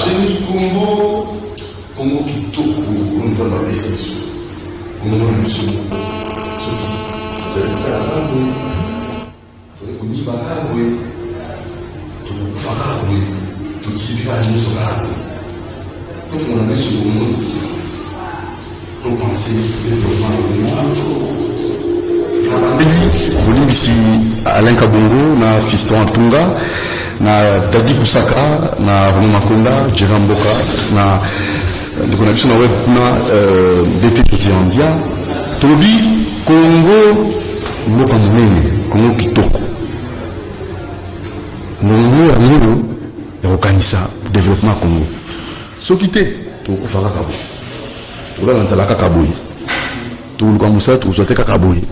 Chez Congo, Congo qui toque, on va la baisser dessus. Congo est le second. C'est le arabe, on y va, oui. Tout fara, oui. Tout type de nous sera. Tout ce qu'on a mis sur le monde. Tout penser, développement. Bolivie ici Alain Kabongo, na Fiston Atunga, na Dadi Kusaka, na Romo Makonda, Jérémy Mboka, na on a web na DT Petit Andia, Tobi Congo, Mboka Munene, Congo Kitoko. Nous avons organiser le développement Congo. Ce qui était, tout le monde tout le monde tout le monde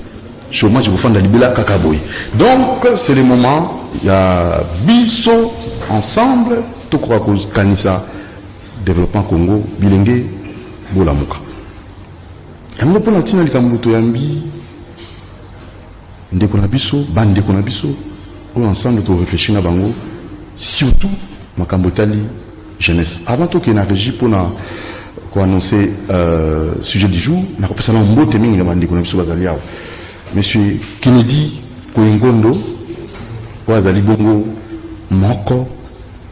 chômage vous faites de libéla kakaboy. Donc c'est le moment, il y a biso ensemble, tout croit que Kanisa développement Congo, bilingue, bolamuka. Yango pona tina likambuto yambi, ndeko na biso, bande ko na biso, ensemble tout réfléchir na bango, surtout makambotali jeunesse. Avant tout qu'il y ait une régie pour annoncer sujet du jour, na kopesa na mbote mingi na bande ko na biso bazali awo. Monsieur Kennedy Koingondo, Ouazali Bongo Moko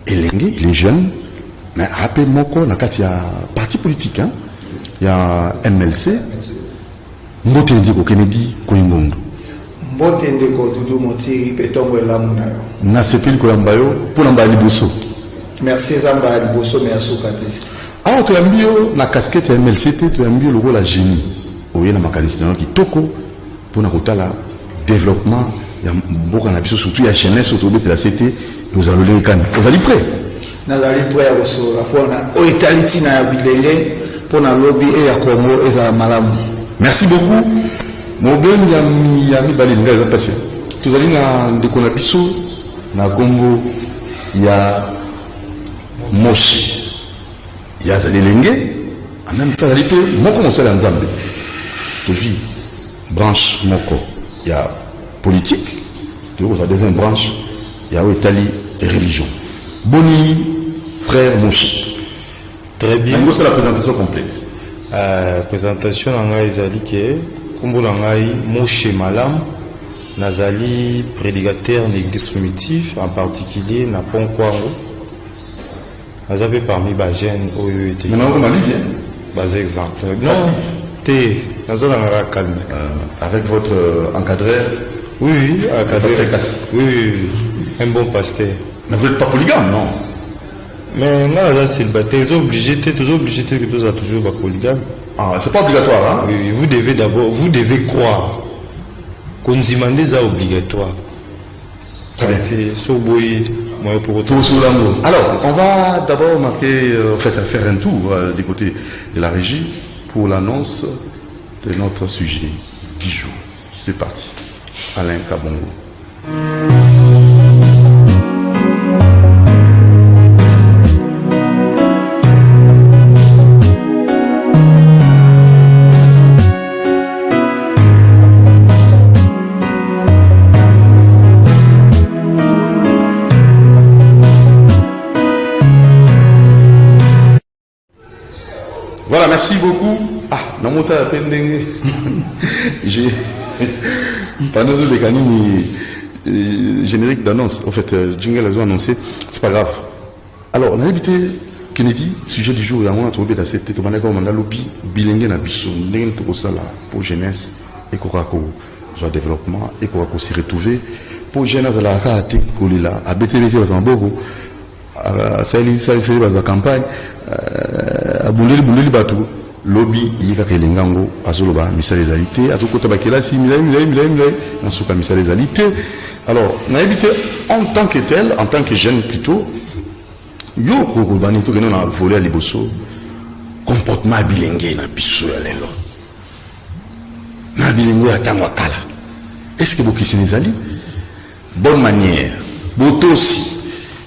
Elenge, il est jeune, mais après Moko, il y a parti politique, il y a MLC, Mbotendeko Kennedy Koingondo. Mbotendeko Doudou Moti, Petongo et Lamunayo. Nasepil Kolambayo, pour l'ambali Bosso. Merci Zamba Bosso, merci Kade. Alors, tu as mis la casquette MLC, tu as mis le rôle à génie. Oui, il y a un mécanisme qui toko. Pour le développement, il y a beaucoup de choses, surtout il y a la jeunesse autour de la CT, vous allez les cannes. Vous allez prêt? Nous allons prêt pour la lobby et la Congo et la Malam. Merci beaucoup. Mon bien, il y a mis Balinga, il va passer. Vous allez dans le Konabiso, dans le Congo, il y a Moshi, il y a Zalengue, en même temps, il y a Moko Monsel Nzambe. Tu vis. Branche Moko, il y a politique, la deuxième branche, il y a Italie et religion. Boni, frère Moshi. Très bien. C'est la présentation complète. Présentation Nangai Zalike, Kumbo Nangai Moshi Malam, Nazali prédicateur l'église primitive, en particulier Napon Kwango. Nazali parmi Bajen Oyo. Maintenant, comment il vient? Bas exemple. Non. Avec votre encadreur? Oui, encadreur. Oui, un bon pasteur. Mais vous n'êtes pas polygame, non? Mais non, là, c'est le baptême. Ils sont obligés, que tous a toujours pas polygame. Ah, c'est pas obligatoire, hein? Oui, vous devez croire qu'on nous demande ça obligatoire. Parce que ce boy, moi pour autant. Alors, on va d'abord faire un tour du côté de la régie pour l'annonce de notre sujet du jour. C'est parti. Alain Kabongo. Voilà, merci beaucoup. Ah, non, mon temps à peine dingue. J'ai. Pendant les canines, générique d'annonce, en fait, Jingle a annoncé, c'est pas grave. Alors, on a invité Kennedy, sujet du jour, et on a trouvé dans cette tête, on a lobby bilingue na biso, n'en tout ça là, pour jeunesse, et qu'on soit développement, et qu'on s'y retrouver, pour jeunesse de la raté, qu'on est là, à BTBT, à Tambogo, à Sali, la campagne, à Boulé Batou. Lobby yika kelengango azoloba misa les alités azokota bakela si milay nasuka misa les alités. Alors na évité en tant que tel, en tant que jeune plutôt yo ko bani to keno na voler liboso comportement bilingue na biso ya lelo na bilingue atangwa kala. Est-ce que vous qui les bonne manière botosi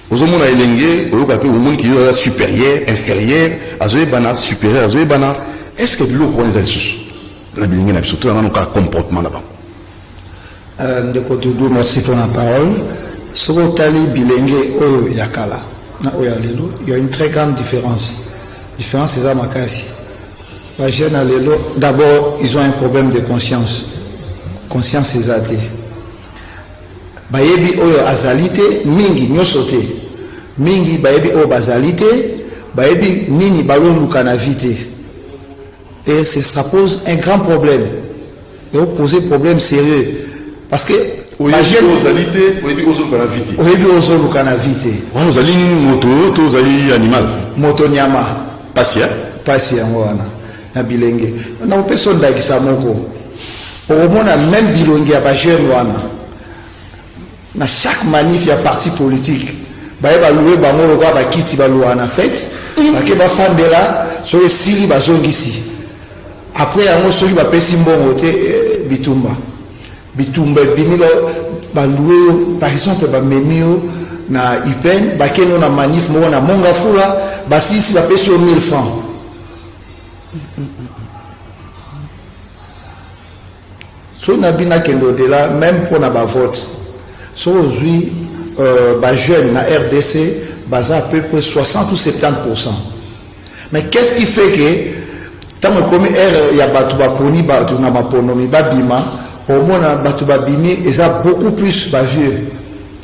ozomona elenge oyoka pe omoni ki yo supérieur inférieur azoye bana supérieur azoye bana. Est-ce que vous connaissez les choses? La bilingue n'a surtout un comportement là-bas. De côté de merci pour la parole. Ce que tu as dit bilingue au yakala. Il y a une très grande différence. Différence, c'est ça, Makasi. Les jeunes, d'abord, ils ont un problème de conscience. Conscience, c'est ça. Bayebi oyo azalite, mingi nyosote. Mingi bayebi oyo bazalite, bayebi nini balon lukana vite. Et ça pose un grand problème. Et on pose un problème sérieux. Parce que la jeune ozalité, oyebi ozo lukana vite. Oyebi ozo lukana vite. Wana ozali moto, to ozali animal. Moto nyama. Pasia. Pasia wana. Na bilenge. Na opeso ndakisa moko. Omona même bilongi ya ba jeune wana. Na chaque manif ya parti politique. Baye ba louer bango loka ba kiti ba louana fête. Bake ba fandela so esili ba zongisi. Après yango soki ba pesi mbongo te bitumba. Bitumba bimilo ba louer par exemple ba memio na IPN ba keno na manif moko na monga fula ba sisi ba pesi 1000 francs. So na bina kendo de là même pour na ba vote. So aujourd'hui ba jeune na RDC basa à peu près 60 ou 70%. Mais qu'est-ce qui fait que tant comme il y a batu ba poni ba tu na ba ponomi ba bima au moins na batu ba bimi et ça beaucoup plus ba vieux.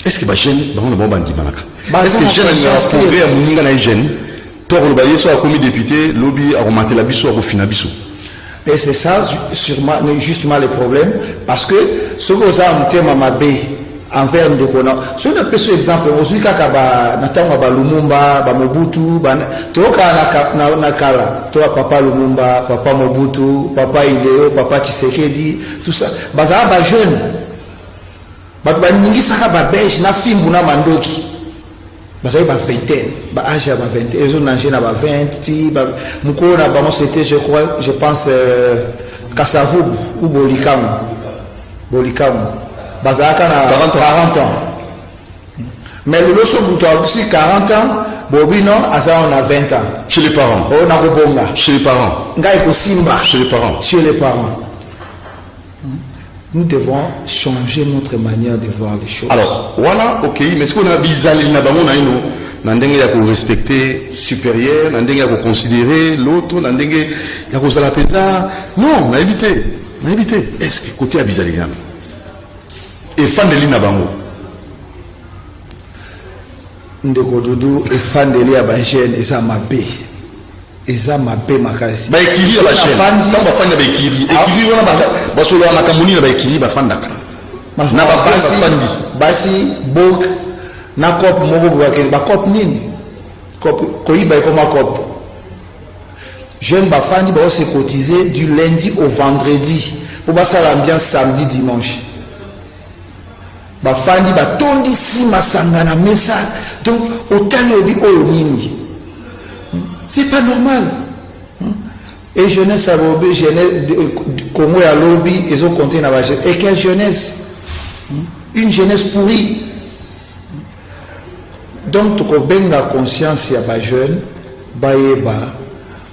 Est-ce que ba jeune ba on ba bandi manaka? Est-ce que jeune a progrès à moninga na jeune? Toi on ba yeso a commis député lobby a remonter la biso a fina biso. Et c'est ça sûrement justement le problème parce que ce que vous avez monté mamabe envers de kona so na peso exemple ozui kaka ba natanga ba Lumumba ba Mobutu ba toka na kala to papa Lumumba papa Mobutu papa Ileo papa Tshisekedi tout ça baza ba jeune ba ningi saka ba belge na fimbu na mandoki baza ba vingtaine ba âge ba 20 et on na ba 20 ti ba mukona ba c'était je crois je pense Kasavu ou Bolikamu Bazaka na 40 ans. Mais le loso buto aussi 40 ans, Bobino asa on a 20 ans. Chez les parents. On a Bobonga. Chez les parents. Ngai ko Simba. Chez les parents. Chez les parents. Nous devons changer notre manière de voir les choses. Alors, voilà, ok, mais est-ce qu'on a bizarre na bango na ino nandenge ya ko respecter supérieur, nandenge ya ko considérer l'autre, nandenge ya ko sala peza. Non, na éviter. Est-ce que côté à bizarre et fan de l'ina bango ndeko Doudou et fan de l'ia ba jeune eza mabe makasi ba ekili ba jeune tant ba fan ba ekili wana ba solo na kamuni ba ekili ba fan daka na ba basi bok na cop moko ba cop nini cop koiba comme cop jeune ba fandi ba se cotiser du lundi au vendredi pour passer l'ambiance samedi dimanche. Bafandi batondi si masanga na mesa donc autant obi oyo nini c'est pas normal et jeunesse à lobby jeunesse Congo ya lobby ils ont compté na ba et quelle jeunesse une jeunesse pourrie donc to ko benga conscience ya ba jeune ba yeba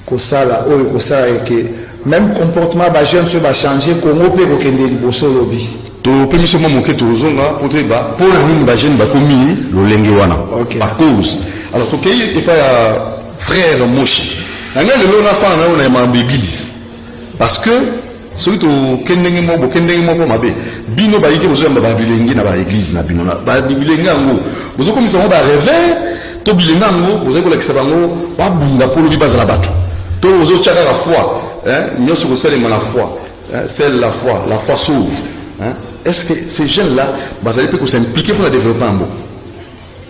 ko sala oyo ko sala que même comportement ba jeune se va changer Congo pe ko kende liboso lobby to permission mon que tozonga pour te ba pour une ba jeune ba komi lo lenge wana par cause alors to kay et pas frère moshi na ngale lo na fa na ma église parce que celui to kendenge mo mabe bino ba yike bozo ba bilenge na ba église na bino na ba bilenge ngo bozo komisa mo ba rêver to bilenge ngo bozo ko lekisa bango ba bunga pour lui bazala bato to bozo tchaka la foi nyoso ko sele na foi c'est la foi sauve est-ce que ces jeunes-là, vous allez s'impliquer pour le développement?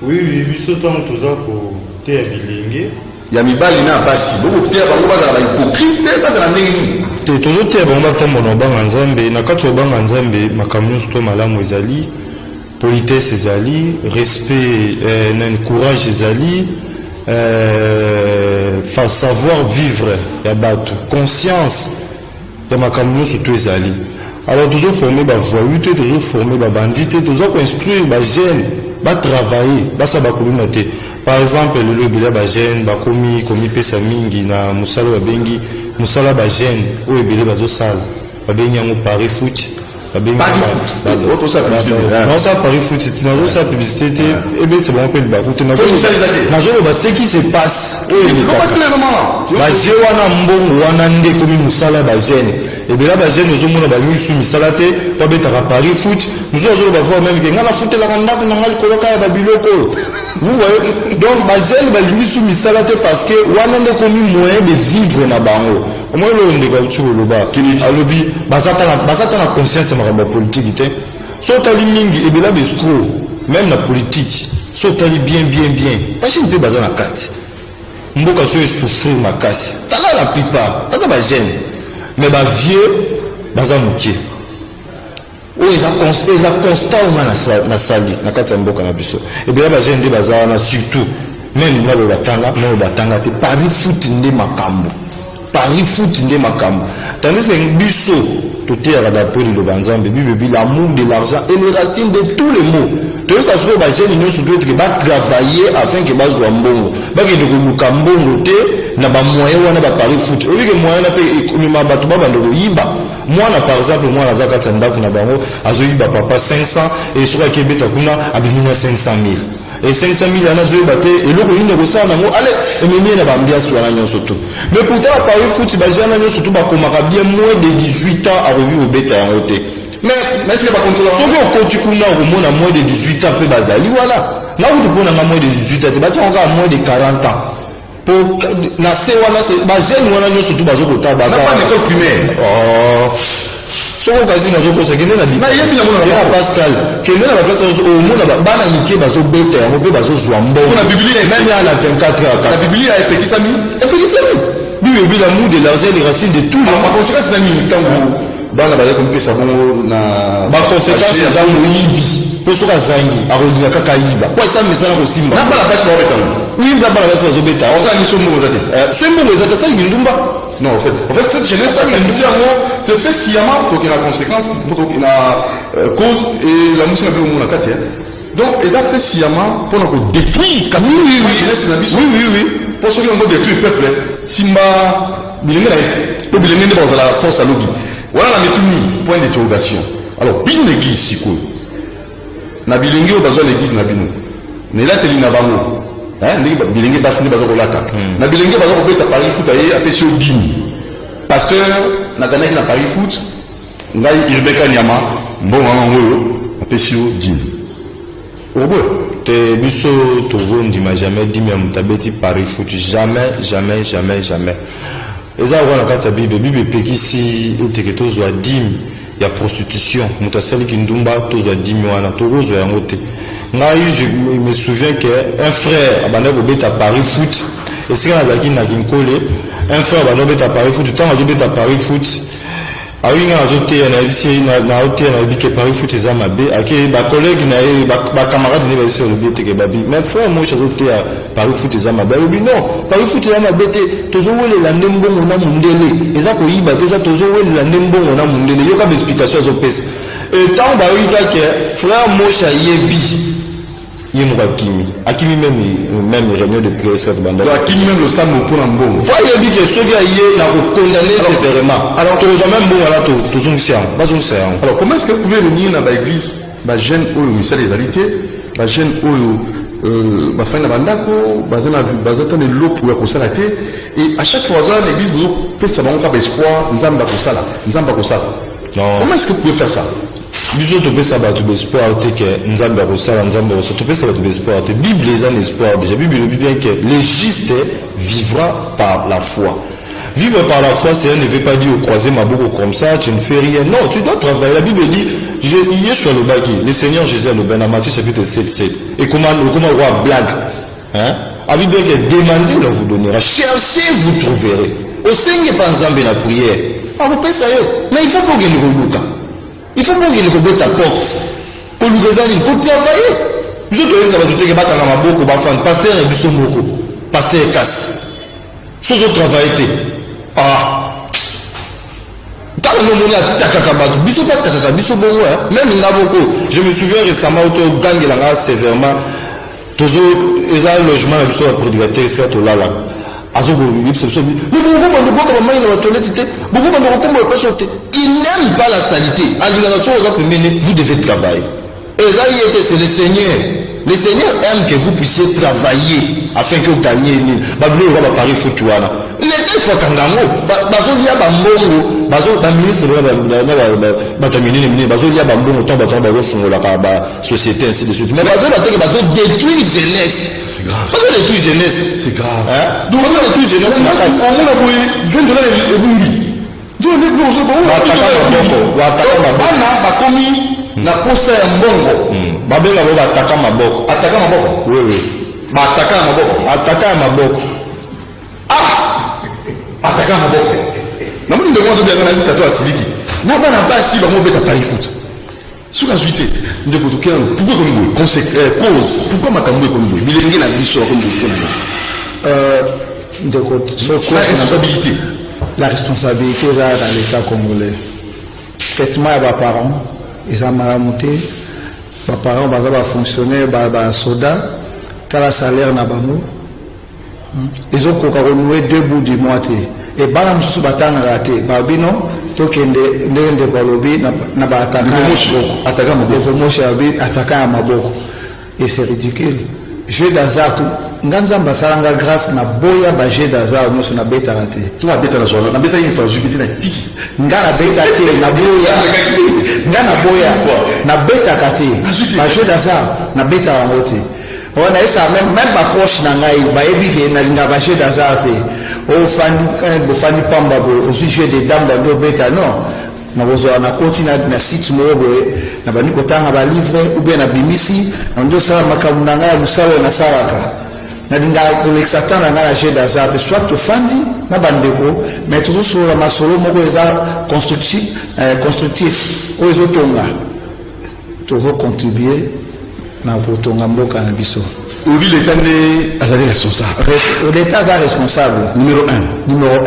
Oui, ce temps, tout ça, pour Théabilingue. Il y a mis balina basi. Beaucoup de Théabilingue, vous hypocrite, pas la ligne. Toujours Théabilingue, Banganzambe, Nakato Banganzambe, Makamous, Tomalam, Ezali, politesse Ezali, respect, courage Ezali, savoir vivre, Yabatu, conscience, Yamakamous, Ezali. Alors, toujours former des voyous, toujours former des bandits, toujours construire des jeunes, travailler, ça va communauté. Par exemple, le lobby des jeunes, commis pesa mingi na musala bengi, musala ba jeunes, ou ebele bazo sala, bengi yango pari foot, Paris foot. Autre ça publicité. Non, ça Paris foot, non, ça publicité, et bien c'est bon, on peut le barouter. Non, ce qui se passe, pas clairement. j'ai wana mbongo wana nde komi musala ba jeune et bien là ba jeune nous omona ba misu misala te to betaka Paris foot nous allons ba voir même que ngana foot la kanda ko ngal ko ka ba biloko vous voyez donc ba jeune ba misu misala te parce que wana nde komi moyen de vivre na bango moi le ndeka utsulo ba alobi bazata na conscience ma politique te so tali mingi et bien là besco même la politique so tali bien parce que bazana kati mboka so souffrir makasi tala la plupart baza ba jeune mais ba vieux baza mukie o eza constant na sali na kati ya mboka na biso et bien ba jeune nde baza na surtout même na lo batanga te Paris foot nde makambo tandis que biso toteyaka d'après le banzambe bibi l'amour de l'argent et les racines de tous les maux. Donc ça se trouve que les gens doivent travailler afin que bazwa mbongo bakende koluka mbongo te na ba moyen wana ba Paris foot au lieu que moyen na pe ekomima bato babanda koyiba mwana par exemple mwana aza kati ya ndako na bango azoyiba papa 500 et soki akebeta kuna abimina 500 000 et 500 000 ana zoyiba te eloko nini ekosala nango ale ememie na bambiasi wana nyonso tu mais pourtant na Paris foot bajana nyonso tu bakomaka bien moins de 18 ans akoki kobeta yango te mais est-ce que soki okoti kuna okomona moins de 18 ans mpe bazali wana nakuti mponanga moins de 18 ans te batiaka kaka moins de 40 ans po na se wana bajeune wana nyonso tu bazokota école primaire soko kasi nazokosa kende na Pascal kende na baplace omona bana mike bazobeta yango mpe bazozwa mbongo même ya na 24 heures la Bible a epekisami bibi l'amour de l'argent les racines de tout ma conséquence na nini ntango bana bazali kompesa bongo na baconséquence eza moyibi mpo soki azangi akolinga kaka yiba po esa mesana kosimba na bana basi babetano na bana basi bazobeta osala miso mbongo eza te so mbongo eza te asaliki ndumba non en fait cette jeunesse se fait sciemment pour qu'il y ait la conséquence pour qu'il y ait la cause et la mousse n'a plus au monde à quartier donc ils ont fait sciemment pour nous détruire oui pour ceux qui ont détruit le peuple simba bilingue na été pour bilingue ne pas la force à lobby voilà la métoumie point d'interrogation alors bin l'église siko na bilingue au besoin l'église na bino ne la teli na bango bilingue basi ne bazo kolaka na bilingue bazo kobeta Paris foot aye apesi odini pasteur na ganaki na Paris foot ngai Rebecca Nyama mbongo ngoyo apesi odini obo te biso tozo ndima jamais dimi ya mutabeti Paris foot jamais eza wana kati ya bible epekisi eteke tozwa dimi ya prostitution moto asaliki ndumba tozwa dimi wana tokozwa yango te ngai je me souviens que un frère abandaki kobeta Paris foot esika nazalaki na kinkole un frère abandaki kobeta Paris foot ntango azobeta Paris foot awinga azoteya nayebisi naoteya nayebi ke Paris foot eza mabe ake bacollègue na ye bacamarade ne bayebisi olobi eteke babi mais frère moshi azoteya Paris foot eza mabe alobi non Paris foot eza mabe te tozowelela nde mbongo na mundele eza koyiba te eza tozowelela nde mbongo na mundele yoka baexplication azopesa ntango bayoyika ke frère moshi ayebi ye moko akimi même réunion de prière sur banda akimi même le sambo pour mbongo voyez bien que soki aye na kokondamner sévèrement alors tozwa même mbongo wana tozongisa yango bazongisa yango alors comment est-ce que vous pouvez venir na baéglise bajeune oyo misala ezali te bajeune oyo bafani na bandako baza tana eloko ya kosala te et à chaque fois aza na église bozopesa bango kaka espoir nzambe akosala comment est-ce que vous pouvez faire ça biso topesa bato bespoir te ke nzambe akosala nzambe akosala topesa bato bespoir te bible eza na espoir déjà bible elobi bien que le juste vivra par la foi. Vivre par la foi, c'est ne veut pas dire croiser ma boucle comme ça, tu ne fais rien. Non, tu dois travailler. La Bible dit, Yeshua le baki, le Seigneur Jésus le ben, Matthieu chapitre 7. Et comment roi blague. Hein? La Bible dit, demandez, on vous donnera. Cherchez, vous trouverez. Au Seigneur, pas ensemble la prière. On vous paye ça. Mais il faut pas qu'il nous loue. Il faut pas qu'il nous loue ta porte. Pour nous résoudre, pour travailler. Nous autres, ça va tout être battre dans ma boucle, pasteur et bisou beaucoup. Pasteur casse. Sous au travail. Ah, quand on a même je me souviens récemment au gang sévèrement toujours les logement de prédicateur c'est tout là Il n'aime pas la saleté. Vous devez travailler. Et là, c'est le Seigneur. Le Seigneur aime que vous puissiez travailler afin que vous gagniez. Il était fort quand société ainsi de suite. Mais détruire jeunesse. C'est grave. Détruire jeunesse. C'est grave. Donc détruire jeunesse. na posa ya mbongo babenga bo bataka maboko oui bataka maboko ataka maboko na mimi ndio mwanzo bianga na sisi tatu asiliki na bana basi ba mo beta pari foot suka zuite ndio kutokea pourquoi comme boy cause pourquoi makambo comme boy bilengi na biso comme boy ndeko la responsabilité est dans l'état congolais. Traitement à vos parents, ils ont malamuté. Vos parents vont fonctionner, vont soda, quand le salaire n'a pas nous. Ils ont renoué 2 bouts du mois. Et bala mususu batanga raté. Babino tokende ndende kwa lobby na ba ataka maboko. Et c'est ridicule. Jeu d'hasard tout. Nganzamba salanga grâce na boya ba jeu d'hasard nous na beta raté. Tu vas beta na sola, na beta une fois jupiter na tiki. Ngana beta té na boya. Ngana boya na beta katé. Ba jeu d'hasard na beta wa moté. On a ça même ba proche na ngai ba ebike na linga ba jeu d'hasard té. O fani pamba bo au sujet des dames do beta non. Na bozo na continue na site mobo na bani kotanga ba livre ou bien na bimisi na ndo sala makamuna ngai musalo na salaka. Na dinga kolexata na ngala jeu d'hasard soit to fandi na bandeko mais toujours sur la masolo moko eza constructif o ezo tonga to contribuer na kotonga mboka na biso. Oui, l'État est responsable. L'État est responsable. Numéro 1.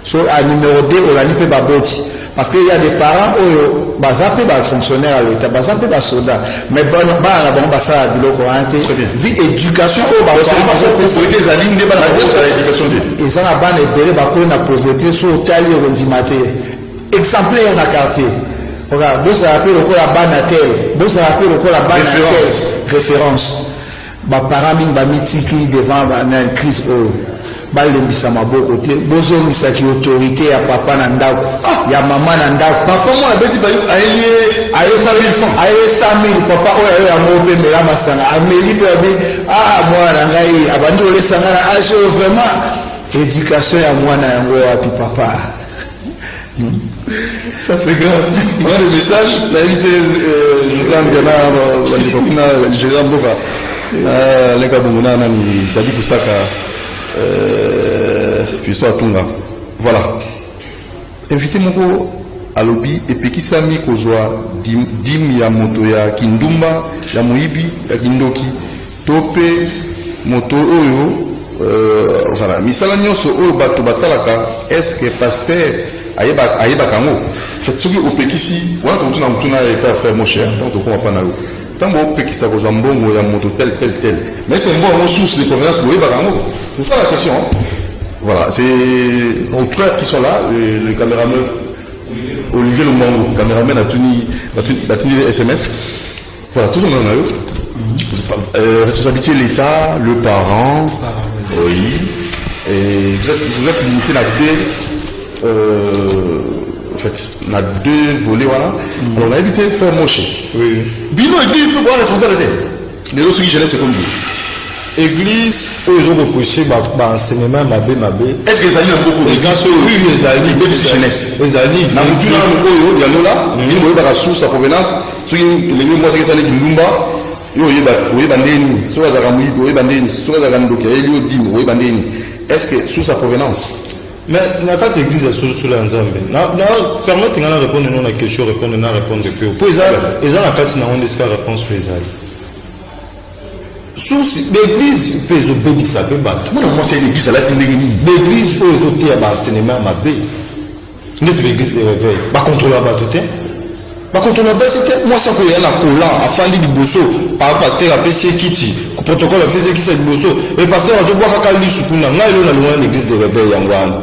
So à numéro 2 on a ni pe baboti. Parce qu'il y a des parents où ils sont fonctionnaires à l'État, ils sont soldats. Mais ils sont ça vie éducation, ils sont la pauvreté, exemplaire dans le quartier. Vous avez la référence. Les parents sont devant une crise. Balembisa maboko te bozongisa ki autorité ya papa na ndako ya mama na ndako papa mo abeti ba aye 100,000 papa oyo ya mope mela masanga ameli pe abi mwana ngai abandi ole sangana ajo vraiment éducation ya mwana yango wapi papa. Ça c'est grave. Moi le message l'invité nous en donnant la Nigeria mboka leka bongona na ni tadi kusaka voilà. Invité moko alobi epekisami kozwa dim ya moto ya kindumba ya moyibi ya kindoki tope moto oyo voilà misala nyonso oyo bato basalaka est-ce que pasteur ayeba kango fait soki opekisi wana tokutuna mutuna ya frère mon cher donc tokoma pa na yo tango opekisa kozwa mbongo ya moto tel mais c'est mbongo source de provenance boyeba kango. C'est ça la question. Voilà, c'est nos frères qui sont là, le caméraman Olivier Lumango, le caméraman a tenu les SMS. Voilà, tout le monde en a eu. Responsabilité de l'État, le parent, oui. Et vous êtes limité à en fait, on a 2 volets, voilà. Alors on a évité de faire moche. Oui. Bino Église peut voir responsabilité. Les autres qui jeunesse, c'est comme vous. Église, ils ont reproché enseignement mabé. Est-ce que les alliés ont beaucoup de gens? Oui, les alliés. jeunesse. Les alliés. Dans le tout, il y a là, il y a la source, sa provenance. Les mois, c'est que ça n'est qu'une lumba. Est-ce que sous sa provenance? Mais la carte église est sous l'ensemble. Permettez-moi de répondre à la question, répondre à la réponse de peu. Ils ont la carte, ils ont des réponses sur les alliés. L'église peut obéir ça peut battre. Moi c'est l'église à la fin de l'église aux autres à l'enseignement mabé. L'église de réveil. Pas contrôler la bateau. Quand on a baissé, moi, ça qu'il y a un collant, à fin de Liboso, par pasteur à PC Kiti, le protocole a fait qui c'est Liboso, et pasteur a dit, boire à Kali Sukuna, n'a eu loin l'église de réveil en Wan.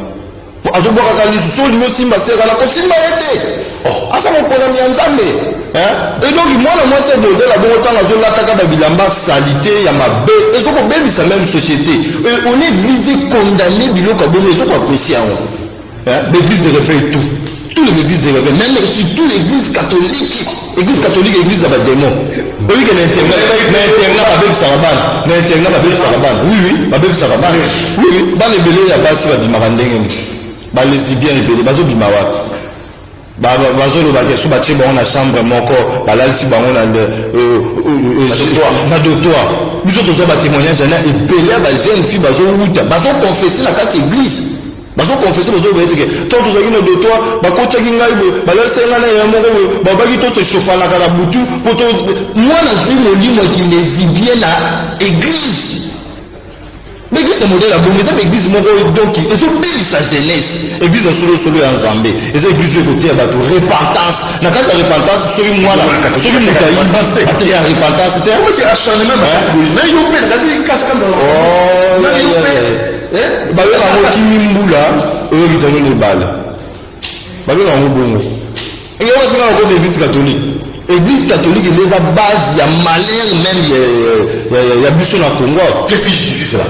A dit, boire à Kali Sukuna, lui aussi, ma sœur, elle a continué à arrêter. Ah, ça m'a connu en Zambé. Et donc, moi, c'est de la bonne temps, la zone l'attaque à Bilamba, salité, il y a ma belle, et ce qu'on belle, c'est la même société. Et on est église condamné, bilo, comme on est apprécié. L'église de réveil, tout. Toutes les églises de réveil, même surtout l'église catholique. L'église catholique, l'église avec des démons. Oui, il y a l'internat avec Saraban. L'internat avec Saraban. Oui, avec Saraban. Oui, dans les belés, il y a pas si va bimarandeng. Les lesbiens, les belés, bazo bimawa. Bazo le bagage, sous bâti, on a chambre, mon corps, là, si on a le doctoire. Nous autres, on a témoignage, et belé, jeune fille, bazo confesser la carte église. Bazo confesser bazo bete to to zakina do to ba ko tchaki ngai bo ba la senga na ya moko ba ba ki to se chauffa la kala butu poto moi na zui mo limo qui les bien la église. L'église c'est modèle à bon mais l'église moko donc ils ont pris sa jeunesse église solo en Zambie et c'est église côté à bato repentance na kata repentance celui moi là celui mutai ate ya repentance c'est c'est acharnement na yo pe na zi kaska ndo na yo pe bayo na mokimi mbula oyo bitano ne bala bayo na mbongo et on sait encore l'église catholique les a base ya malheur même ya biso na Congo qu'est-ce que je dis cela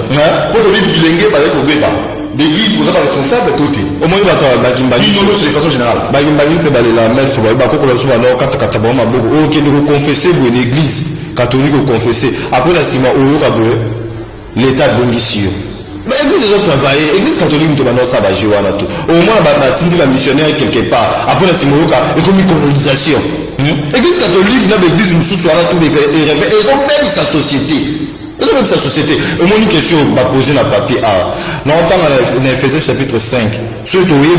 pour te dire bilenge ba ko beba l'église vous êtes responsable tout au moins bato bakimbali non c'est de façon générale bakimbali c'est balé la messe ba ko la soba no kata kata ba maboko o ke de confesser pour l'église catholique confesser après la sima oyo ka bo l'état bengisio. Mais l'église ont travaillé, l'église catholique nous ça va jouer à tout. Au moins, la missionnaire quelque part. Après la Timoyoka, et comme une colonisation. L'église catholique, l'église nous soit tous les réveils. Ils ont même sa société. Ils ont même sa société. Et moi, une question, je vais poser dans le papier. Nous entendons dans Ephésiens chapitre 5. Ceux qui ont eu,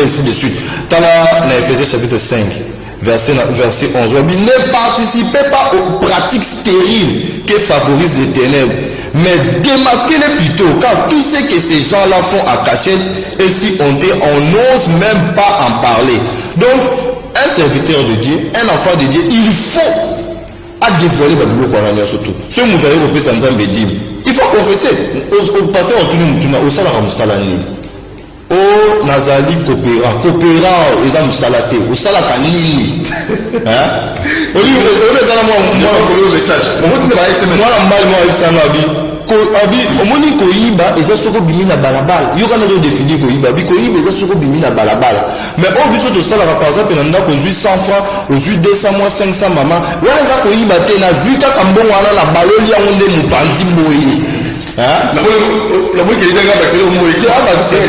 ainsi de suite. Dans Ephésiens chapitre 5. Verset 11. Ne participez pas aux pratiques stériles qui favorisent les ténèbres, mais démasquez-les plutôt, car tout ce que ces gens-là font à cachette et si honté, on n'ose même pas en parler. Donc, un serviteur de Dieu, un enfant de Dieu, il faut dévoiler le boulot surtout. Ce moudaï repose en Zambé dit, il faut confesser. Au pasteur, on finit au salaire Moussalani. Oh, Nazali coopérant, ils ont salaté, au salaka nini. Hein? Au lieu de message, on va te dire, moi, abi omoni koyiba eza soko bimi na balabala yoka na définir koyiba bi koyiba eza soko bimi na balabala mais au biso to sala par exemple na ndako 100 francs aux 200 mois 500 mama wana za koyiba te na vu kaka mbongo wana na baloli ya nde mupandi boye hein la moi qui est d'accord avec le mot qui a pas c'est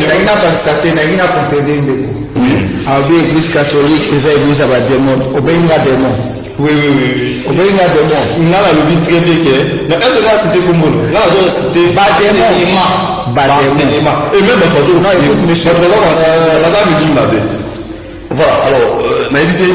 na comprendre ndeko avec l'église catholique et l'église à démon obenga démon. Oui. On va y aller demain. On a le but très bien que. Mais est-ce que là c'était comme nous? Là on doit citer Badémon. Et même dans le non, écoute, monsieur. La dame dit Badé. Voilà, alors,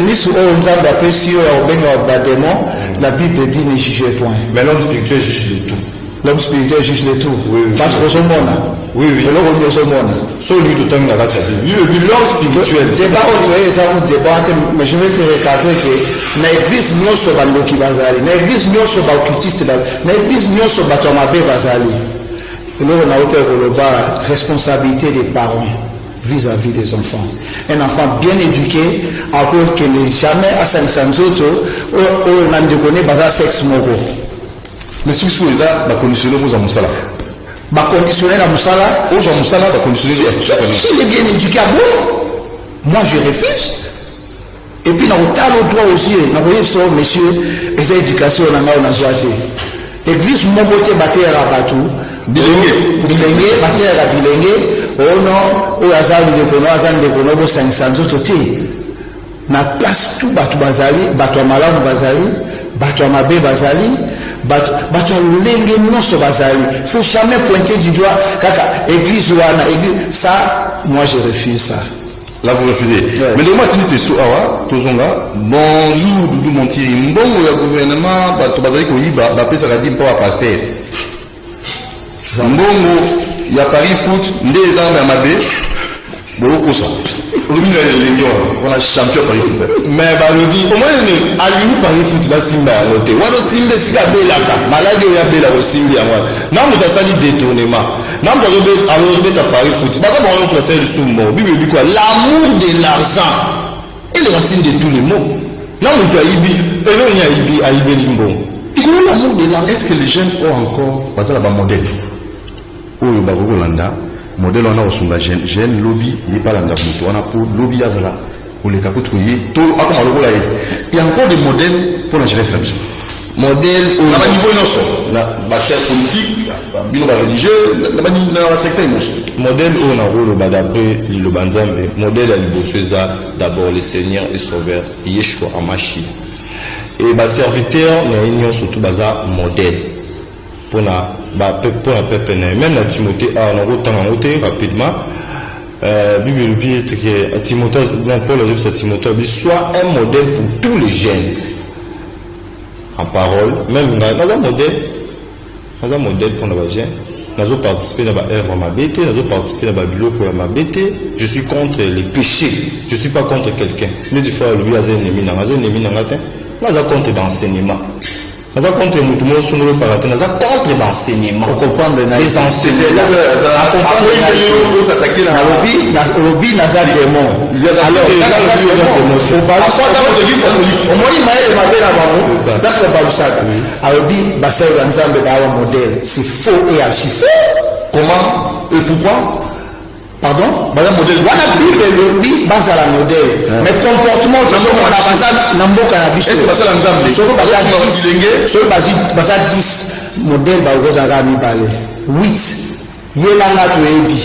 ni sous on a d'après si on a Badémon, la Bible dit ne jugez point. Mais l'homme spirituel juge le tout. L'homme spirituel juge le tout. Oui. Parce que ce monde. Oui. Alors on est au monde. Sauf lui tout le temps dans la tête. L'homme spirituel. C'est pas autre chose, ça vous débattez, mais je vais te recadrer que l'église non se bat l'oki bazali, l'église non se bat occultiste, l'église non se bat tomabé bazali. Et là on a autre responsabilité des parents vis-à-vis des enfants. Un enfant bien éduqué, alors que n'est jamais à 500 autres, on a déconné bazal sexe moko. mais si vous êtes là, conditionner vous en moussala. Conditionner la moussala, aux gens moussala, conditionner s'il est bien éduqué, moi je refuse. Et puis, dans le droit aussi, dans le monsieur, les éducations, on a choisi. L'église, mon côté, batté à la batou, bilingue, batté à la bilingue, oh non, ou azan de kono, 500 autres, na place tout batou bazali, batou malam bazali, batou mabé bazali, batou lenge non so bazali. Il ne faut jamais pointer du doigt, kaka, église wana, église, ça, moi je refuse ça. Là, vous refusez. Ouais. Mais donc, tu dis awa, tozonga, bonjour, Doudou Montiri, mbongo ya gouvernement, bato bazali koyiba, bapesa kadi mpo wa pasteur. Mbongo ya Paris Foot, nde ezanga mabe, bolo kosa. On a champion Paris Foot. Mais balobi au moins alimi Paris Foot ba simba ya note wana simbe sika belaka malade ya bela o simbi ya mwana na muta sali détournement na muta robe alors beta Paris Foot ba ka bon sur celle sumo bible dit quoi l'amour de l'argent est le racine de tous les maux na muta ibi elo nya ibi aibe limbo iko l'amour de l'argent. Est-ce que les jeunes ont encore parce que là modèle oyo ba ko landa modèle on a osumba jeune lobby il pas landa mutu on a pour lobby azala pour les capotes il y a encore des modèles pour la jeunesse là. Modèle au niveau innocent la matière politique la religieux la secteur modèle au na rôle d'après le banzambe modèle à l'iboseza d'abord le Seigneur et Sauveur Yeshua Amashi et ba serviteur na union surtout baza modèle pour la peuple même la Timothée a on autant rapidement Bible dit que Timothée Paul a dit que Timothée soit un modèle pour tous les jeunes en parole même dans un modèle pour les jeunes nous avons participé dans l'œuvre ma bête nous avons participé dans le bureau pour ma bête je suis contre les péchés je suis pas contre quelqu'un mais des fois lui a un ennemi nous avons contre l'enseignement nous avons contre le mouvement sur le paraton nous avons contre l'enseignement pour comprendre les enseignants lobby naza démon alors alobi basali ya nzambe bawa modèle c'est faux et archi faux. Comment et pourquoi? Pardon? Madame modèle wana bible elobi bazala modèle mais comportement tozomona baza na mboka na biso soki baza 10 modèle bakozala mibale 8 yelanga toyebi.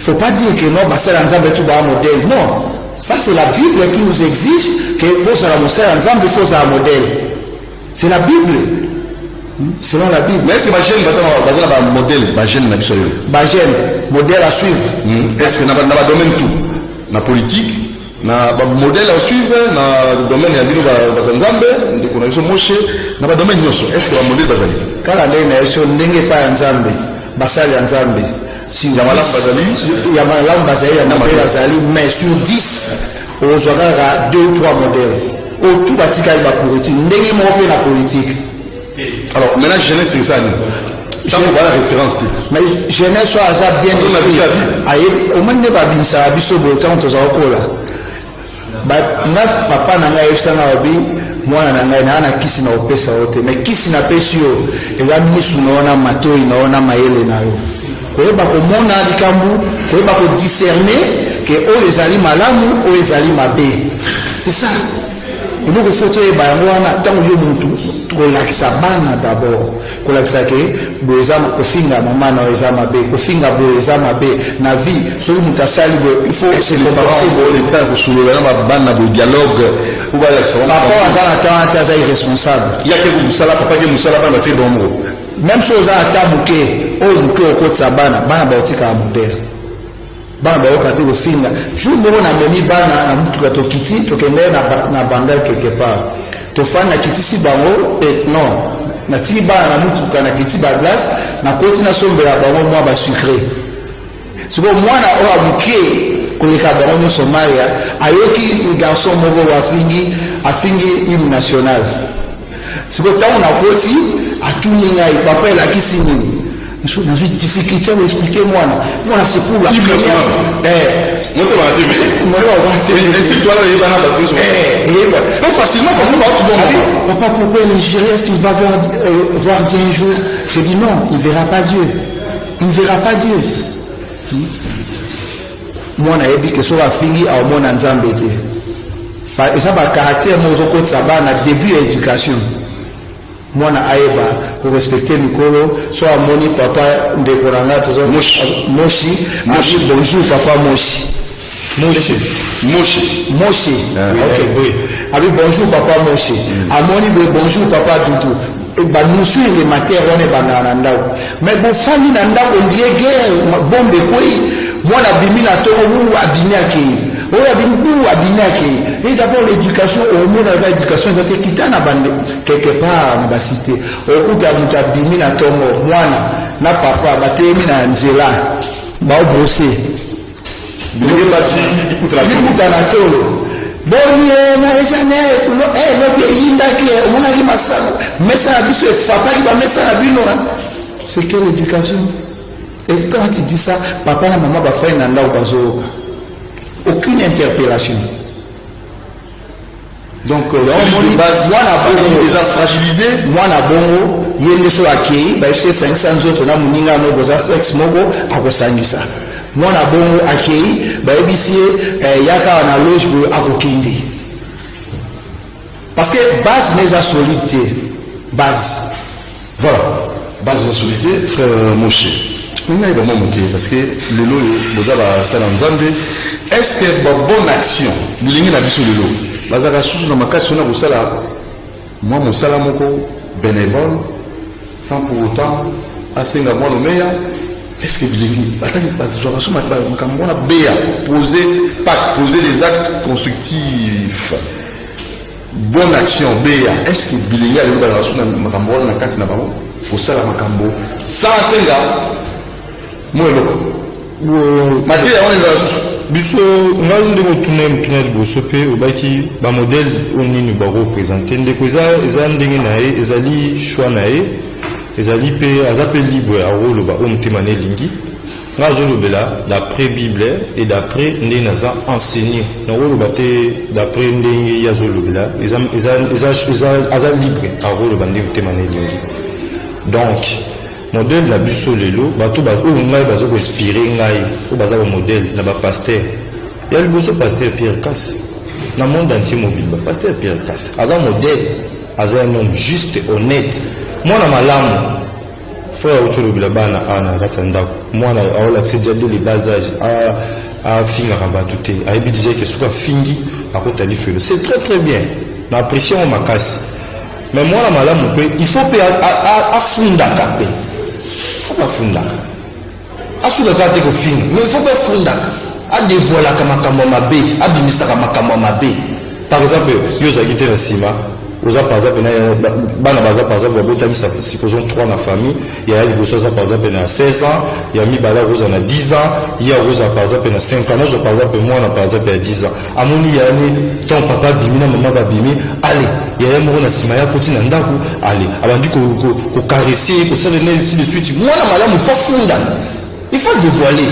Il ne faut pas dire que non, c'est l'ensemble tout bas modèle. Non, ça c'est la Bible qui nous exige que pour ça l'ensemble il faut un modèle. C'est la Bible. Selon la Bible. Mais c'est ma chaîne, un modèle, ma chaîne, modèle à suivre. Est-ce que dans le domaine tout, dans la politique, dans le modèle à suivre, dans le domaine de connexion moché, dans le domaine est-ce que le modèle va aller? Quand la nation n'est pas ensemble, basal ensemble. Si il y a Malam Bazali, mais sur 10, on aura 2 ou 3 modèles. Au tout bâti la politique, n'est la politique. Alors maintenant, jeunesse, c'est ça. Ça vous la référence. Mais jeunesse soit bien défini. Au moins, ne pas bien ça, biso botan, tous en cola. Na papa nanga efsanga obi, moi nanga na kisi na opesa ote, mais kisi na pesio, eza misu na matoi na maele na yo. Koyeba komona likambu, koyeba ko discerner que o ezali malamu o ezali mabe. C'est ça. Il faut que photo e bayangwana tango yo muntu ko lakisa bana d'abord. Ko lakisa ke boezama ko finga mama na ezama be, ko finga boezama be na vie, so muta sali bo il faut se comporter bo l'état ko soulever na bana bo dialogue ou ba lakisa. Papa azana tanta za irresponsable. Il y a que musala papa que musala ba mati dombo. Même chose à Tamuke, au Muke au côté Sabana, Bana Bautika à modèle. Bana Baoka te finga. Je me rends à Memi Bana, na Mutuka to Kiti, to Kende na Bandal quelque part. To fan na Kiti si bango, et non. Na Tiki Bana na Mutuka na Kiti Baglas, na Koti na Sombe la bango, moi ba sucré. C'est bon, moi na Oa Muke, Koleka bango Somalia, Ayoki, garçon Mogo Afingi, hymne national. C'est bon, on a Koti, à tout ninga il papa il a qui signe dans une difficulté à expliquer moi c'est pour la première facilement papa pourquoi le Nigérien est-ce qu'il va voir Dieu un jour? Je dis non, il ne verra pas Dieu, moi on a dit que ça va finir à mon ensemble et ça va caractère moi au ça va na début de l'éducation. Moi na aeba pour respecter Mikolo soit moni papa de Koranga toujours Moshi bonjour papa Moshi ok oui abi bonjour papa Moshi amoni bonjour papa Doudou ba nous suivre les matières on est banana ndao mais bon famille na ndao on dirait guerre bombe quoi moi na bimi na to ou abimi akei et d'abord l'éducation au monde de l'éducation c'est qui t'a quelque part dans la cité au coup d'abouta bimi na tomo mwana na papa batemi na nzela ba brosser bilenge basi likutana tolo boni na Chanel lobi eyindaki omonaki mesa na biso efapaki bamesa na bino. C'est quelle éducation? Et quand tu dis ça, papa et maman va faire un aucune interpellation. Donc, déjà fragilisé. Moi, na bongo, il y a une chose à qui, bah, c'est 500 autres, na muninga no boza sex mogo, à kosangisa. Moi, na bongo à qui, bah, ici, yaka na loge pour akokindi. Parce que base n'est pas solide, base. Voilà, base de la solidité, frère Moshe. Il y a vraiment manqué parce que le lot, est-ce que bonne action, l'ingé n'a vu sur le lot? Bazaka sous dans ma question, moi, mon salamoko bénévole, sans pour autant, assez moi le meilleur. Est-ce que l'ingé, poser des actes constructifs, bonne action, béa. Est-ce que l'ingé a le bazaka sous dans ma cambo, na carte na babo, au salamacambo, sans senga. Moi, Mathé, on est dans la souche. Biso, on a un tunnel bosope, au baki, ba modèle, on est nous représenté. Ndeko eza ndenge nae, ezali choix nae, ezali pe azapel libre à rôle ba on temane lingi. Ngazo lobela d'après Bible et d'après ndenge naza enseigné. Na rôle baté d'après ndenge yazo lobela, eza libre à rôle ba ndenge temane lingi. Donc modèle na biso lelo bato ba o ngai bazo ko inspirer ngai o baza ba modèle na ba pasteur ya liboso pasteur Pierre Casse na monde entier mobile ba pasteur Pierre Casse aza modèle aza un homme juste et honnête mwana malamu frère otolo bila bana ana ratanda mwana aola tseja de les bas âge a finga rabatu te a ebidije ke suka fingi akota lifelo c'est très bien na appréciation makasi mais mwana malamu pe il faut pe afunda kape faut pas fundaka asuka kate ko fini mais il faut pas fundaka a dévoiler makambo mabe abimisaka makambo mabe par exemple yoza kité na sima oza par exemple na bana baza par exemple botamisa supposons 3 na famille il y a des choses par exemple na 16 ans il y a mi bala roza na 10 ans il y a roza par exemple na 5 ans oza par exemple moi na par exemple à 10 ans amoni ya ni ton papa bimina maman ba bimi allez il y a mo na sima ya koti na ndaku allez abandi ko caresser ko sala ne ainsi de suite moi na malamu faut funda il faut dévoiler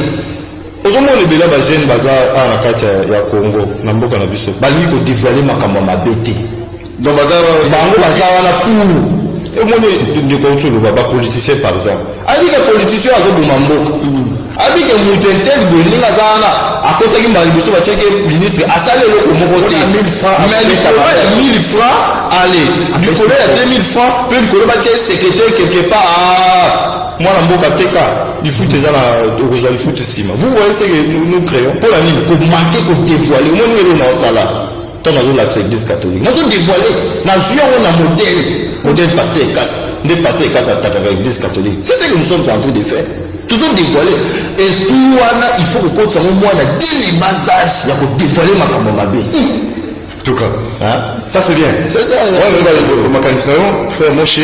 ozomona lebela ba jeune baza na kati ya Congo na mboka na biso bali ko dévoiler makambo mabete donc bango baza wana pour emoni ndeko ntulu ba politicien par exemple ali ke politicien azoboma mboka abi ke mutu intel bolinga za wana akosaki mbali biso ba cheke ministre asale le moko te 1000 francs mais le 1000 francs allez du côté ya 2000 francs peut le ba cheke secrétaire quelque part moi na mboka teka du foot eza na okozwa du foot sima vous voyez ce que nous créons pour la nini ko manquer ko dévoiler moi nous na sala tant na l'accès église catholique moi je dévoiler na zuya on a modèle pasteur Casse des pasteurs Casse attaque avec l'église catholique c'est ce que nous sommes en train de faire toujours dévoiler et tout wana il faut que quand ça moi na dès les bas âges ya ko dévoiler makambo mabe tout cas ça c'est bien c'est ça ouais mécanicien frère Moshe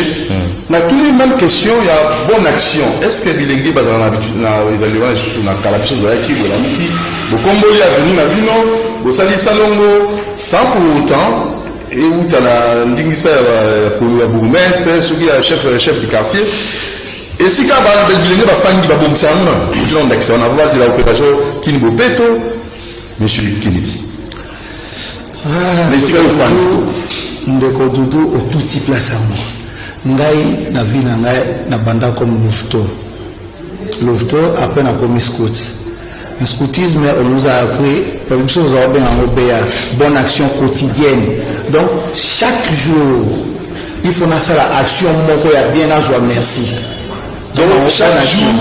na tous les mêmes questions il y a bonne action est-ce que bilingue bazana na habitude na ezaliwa na kala biso za ki bola miki bokomboli avenue na bino bosali salongo sans pour autant et où tu as ndingisa ya bourgmestre soki ya chef du quartier et si ka ba bilingue ba fangi ba bomsa na je n'en d'accès on a voir la opération Kini Bopeto monsieur Kennedy mais si ka fangi ndeko dudu au tout type place à moi ngai na vie na ngai na banda comme Louveteau après na comme scout. Le scoutisme, on nous a appris, par exemple, nous avons bien en bonne action quotidienne. Donc, chaque jour, il faut faire la action, il y a bien à joie, merci. Donc, chaque jour,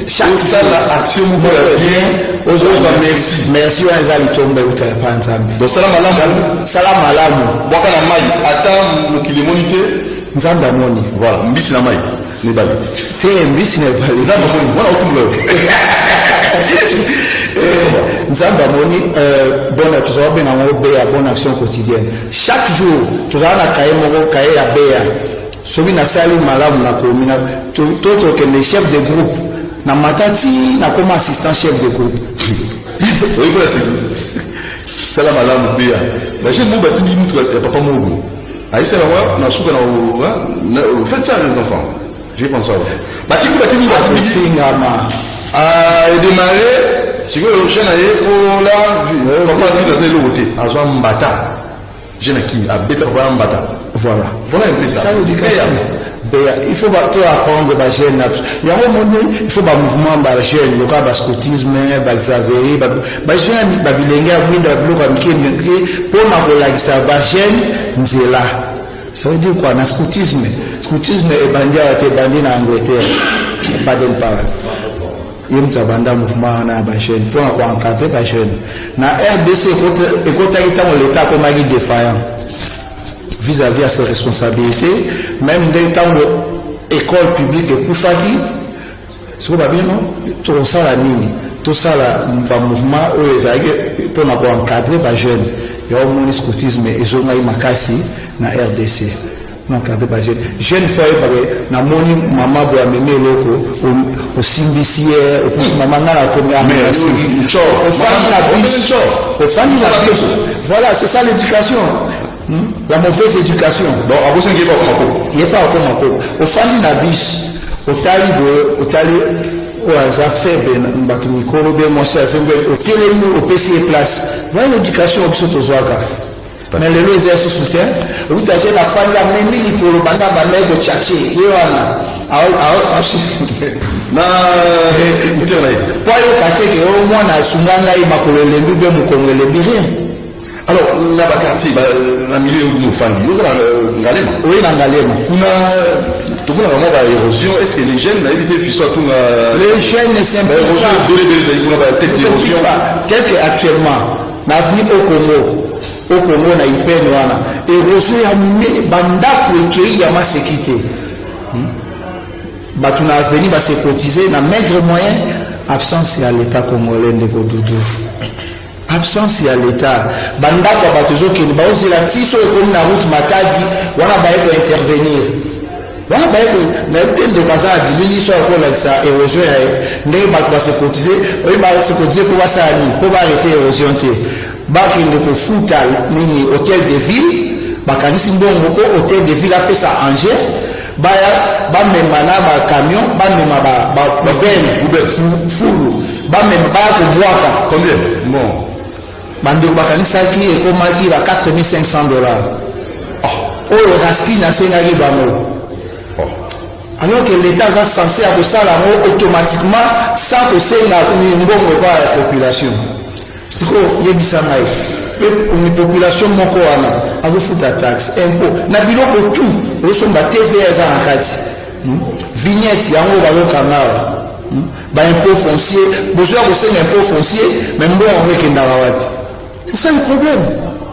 chaque action, il y a bien aux autres, merci. Merci, on a tombé au terrain. Donc, salam alamu. Salam alamu. Wakana mai, attends, nous qui les monite. Nzamba moni. Voilà, mbisi na mai. Nibali. Te mbisi na bali. Nzamba moni, voilà autumn. Nzamba moni bonne tu vas bien en bonne action quotidienne. Chaque jour, tu vas na kaye moko kaye ya beya. Sobi na sali malamu na komina toto que les chefs de groupe na matati na comme assistant chef de groupe. Oui, voilà, c'est ça la malade ou bien. Mais j'ai mon bâtiment, il n'y a pas mon ah, c'est la voix, on a souvent faites ça les enfants. J'ai pensé à ça. Bâtiment, a démarré, si vous avez un pour là, papa lui dans le côté, à son mbata. J'ai un qui a bêta pour un mbata. Voilà. Voilà un peu ça. Il faut tout apprendre les jeunes. Il y a un moment donné, il faut un mouvement de jeunes, le cas de scoutisme, de Xavier, de jeunes, de bilingue, de bloc, pour la jeune, c'est là. Ça veut dire quoi? Dans le scoutisme, scoutisme est bandé en Angleterre, pas de parole. Il y a un mouvement de jeunes, pour encadrer les jeunes. Dans RDC, l'État comme un défaillant vis-à-vis de ses responsabilités, même dans le temps de l'école publique et Koufaki, c'est quoi bien, non? Tout ça, tout ça, le mouvement, pour encadrer les jeunes. Il y a un scoutisme et ils ont makasi na RDC. Donc, les jeunes. Jeunes fois, na moni maman doit amener loko au Simbissier, au plus maman na la première. Voilà, c'est ça l'éducation. La mauvaise éducation. Donc, à vous, il n'y a pas encore au famille nabis, au tali, au hasard faible, au télému, au PC place. Voilà l'éducation au Zouaka. Mais les lois sont soutien. Vous avez la famille, la même ligne pour le banda, la de Tchatché. Il y a au moins, la Sunganga, il m'a collé les lubes, mon congolais, rien. Alors, là-bas, quartier, la milieu de nos familles, vous avez un galema. Oui, un galema. Tout le monde a vraiment l'érosion. Est-ce que les jeunes, là, ils étaient tout les jeunes ne s'impliquent pas. Tel qu'actuellement, l'avenir au Congo, na IPN, érosion, il y a banda pour qu'il y ait ma sécurité. On a venu se cotiser, na maigre moyen, absence à l'État congolais de Godoudou. Absence à l'État. Banda kwa batuzo qui ba ozi la tiso comme na route Matadi, wana ba eko intervenir. Wana ba eko na tête de baza bilili so ko la ça érosion ne ba kwa se cotiser, oui ba se cotiser pour ça ni, pour ba arrêter érosion té. Ba ki ne ko futa nini hôtel de ville, ba kanisi mbongo ko hôtel de ville appelé ça Angers. Ba même na ba camion, ba même ba fulu, ba même ba ko boaka. Combien? Bon. Bando bakanisaki ekomaki ba $4,500. Oyo raski na sengaki bango. Alors que l'État est censé avoir ça automatiquement sans que c'est une bonne par la population. C'est quoi? Il y a une population moko wana avo futa taxe impôt na biloko tout osomba TVA za nakati vignette yango balokanga ba impôt foncier besoin de c'est impôt foncier même bon avec ndawati. C'est ça le problème.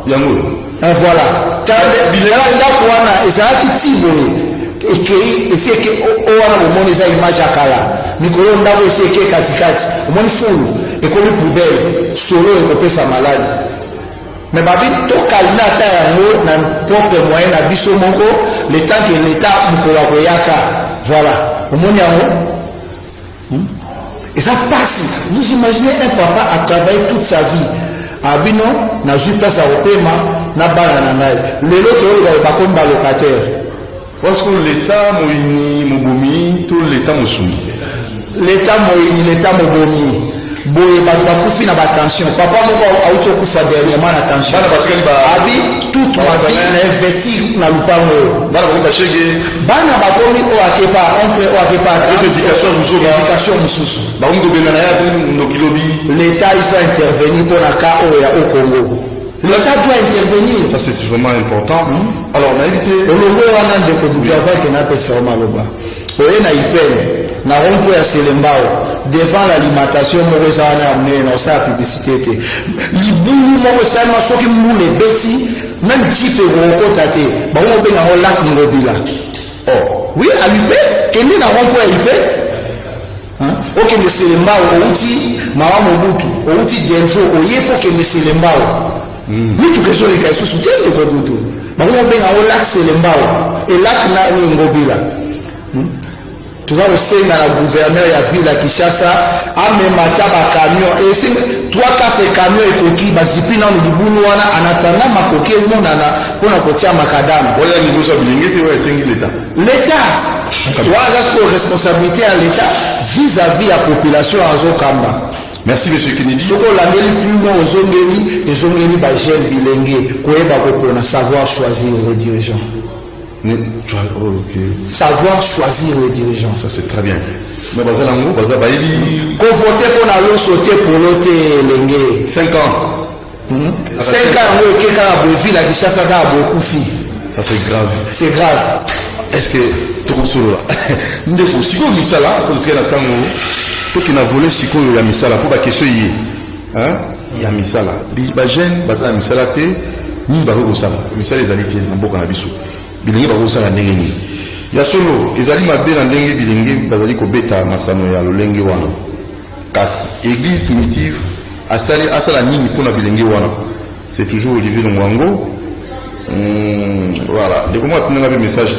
Yango. Et voilà. Car bilala ndako wana ezalaki tibo et c'est que wana bomoni eza image ya kala mikolo ndako eseke katikati omoni fulu ekomi poubelle solo ekopesa malade. Mais babi tokalina ata yango na propre moyen na biso moko le temps que l'État mokolo akoyaka. Voilà. Omoni yango. Et ça passe. Vous imaginez un papa a travaillé toute sa vie. Abino n'a eu place à Opema, n'a pas la nanaï. Les autres, pas comme locataire. Parce que l'État Mobomi, tout l'État Moussoumi. L'État Moïni, l'État Mobomi. Boye, bakufi na attention. Papa moko a eu tout fait dernièrement attention. Abi, tout ma vie, a investi na lupango. Bana bakomi o akepa, oncle o akepa. Éducation mususu. L'État il faut intervenir pour la cas au Congo. L'État doit intervenir. Ça c'est vraiment important. Alors on a évité. Olongo wana de Kodugava qui n'a pas ça au Maloba. Oye na ipene na rompo ya Selembao devant l'alimentation mauvaise ana amené dans sa publicité. Libulu mauvaise ana soki mbule beti même type roko tate. Ba on be na lac Ngobila. Oh, oui à l'ipé, kende na rompo ya ipé. Ok mais Selembao outi mama Mobutu, outi Delfo oyepo ke mais Selembao. Mutu keso le kaisu soutien le Kobutu. Ba on be na lac Selembao et lac na Ngobila. toza kosenga na gouverneur ya ville ya Kinshasa amemata bacamion esi 3-4 camion ekoki bazipi nano libulu wana anatanda makoki emonana mpona kotia makadamu oya liboso ya bilenge te oyo esengi leta wana siko responsabilité ya leta vis-à-vis ya population azokamba. merci monsieur Kennedy. Soko landeli plus loin ezongeli bagene bilenge koyeba kopona savoir choisir le dirigeant. Savoir choisir le dirigeant. Ça c'est très bien. Mais baza lango baza bayebi ko voter pour la lo sauter pour l'autre lenge 5 ans. 5 ans ngo ekeka na Brésil à Kinshasa ka bokufi. Ça c'est grave. C'est grave. Est-ce que tout solo là ndeko siko misala ko tsena tango to kina volé siko ya misala pour ba question yi hein ya misala ba jeune baza misala te ni ba ko sala misala ezali te na mboka na biso bilingi ba ko sala ndenge ni ya solo ezali mabe na ndenge bilingi bazali ko beta masano ya lolenge wana kasi église primitive asala nini pour na bilingi wana c'est toujours Olivier Longwango. Voilà, dès que moi tu as un message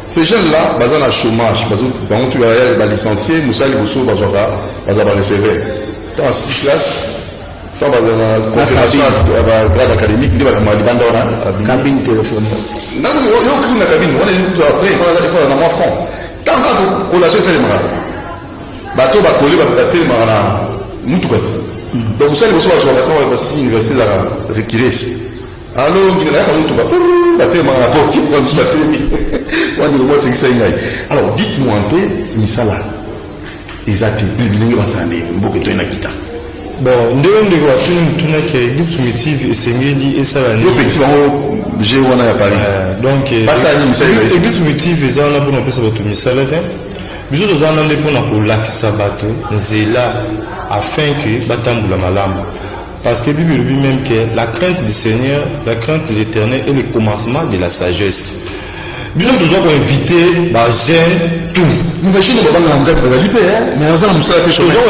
ces jeunes là ils ont un chômage tu vas licencier Moussa Liboso ils vont recevoir dans 6 classes dans la conférence grade académique ils vont cabine téléphonique non il y a une cabine on est après il faut un enfant tant que relation c'est le malade bateau va coller va tellement na mutu bati donc Moussa Liboso va jouer à la université de Requires. Alors, alors dites-moi un peu, Misala, exactement, bon, l'église primitive et Sengeli et Salani. Donc, l'église primitive et Salani pour nous faire votre Misala. Nous avons pour l'Akisabato, Zéla, afin que Batambula Malam. Parce que la Bible dit même que la crainte du Seigneur, la crainte de l'Éternel est le commencement de la sagesse. Nous devons inviter les jeunes, tout. Nous devons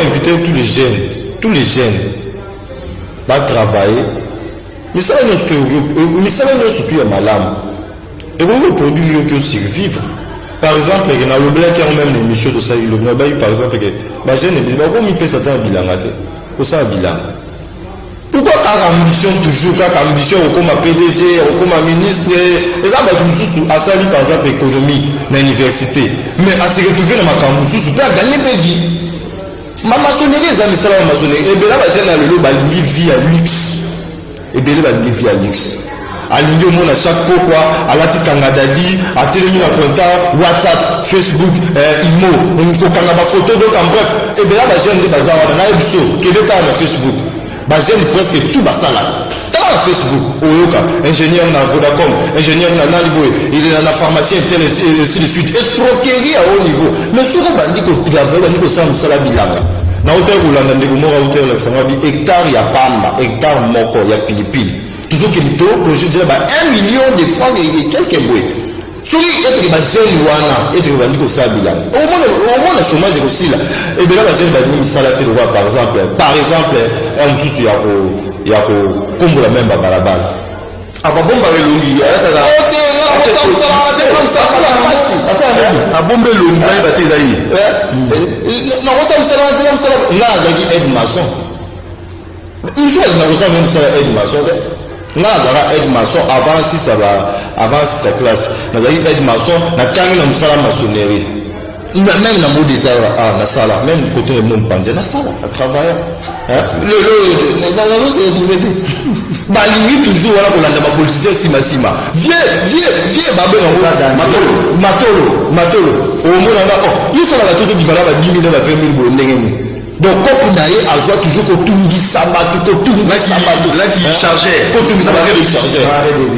inviter tous les jeunes, à travailler. Mais ça, nous sommes malades. Et vous produire que survivre. Par exemple, il y a même des missions de ça. Par exemple, les jeunes disent que ça un bilan. Ça bilan. Pourquoi quand ambition toujours, quand ambition comme PDG, comme ministre, et ça va être à salir par exemple économie dans l'université. Mais à se retrouver dans ma campus, tu peux gagner ma vie. Ma maçonnerie, ça me sert à la maçonnerie. Et bien là, j'ai une vie à luxe. Et bien là, une vie à luxe. À l'idée au monde à chaque fois, à la petite Kangadadi, à télévision à Pointa, WhatsApp, Facebook, Imo, on a ma photo, donc en bref. Et bien là, j'ai un des bazars, on a un épisode, qui est dans Facebook. J'aime presque tout basala. Dans Facebook, ingénieur dans Vodacom, ingénieur dans Naliboé, il est dans la pharmacie, et ainsi de suite. Escroquerie à haut niveau. Mais souvent, on dit que tu travailles, on dit que ça me sala bilanga. Dans l'hôtel où l'on a dit que hectare, il y a Pamba, hectare Moko, il y a Pilipili. Toujours qu'il y a un projet de 1 million de francs et quelques bouées. Souri être que bazeli wana être que bandiko sabila au moins le chômage aussi là et bien là bazeli bandiko salate le roi par exemple un mususu ya ko kombo la même barabara ababomba elongi ayata abombe elongi ba te zayi non on ça là zaki aide maçon une chose na ça même ça aide maçon nga azala aide maçon avant si ça classe nazali aide maçon na tangi na mosala maçonnerie même na mode ezala na sala même côté de mon panze na sala à travailler le c'est retrouvé balingi toujours wana kolanda bapoliticien sima vieux babe matolo omonanga yosalaka tozobimala ba 10 000 na 20 000 boye ndenge nini. Donc, quand on a eu toujours Kotungi Sabato, là qui chargeait, Kotungi Sabato qui chargeait.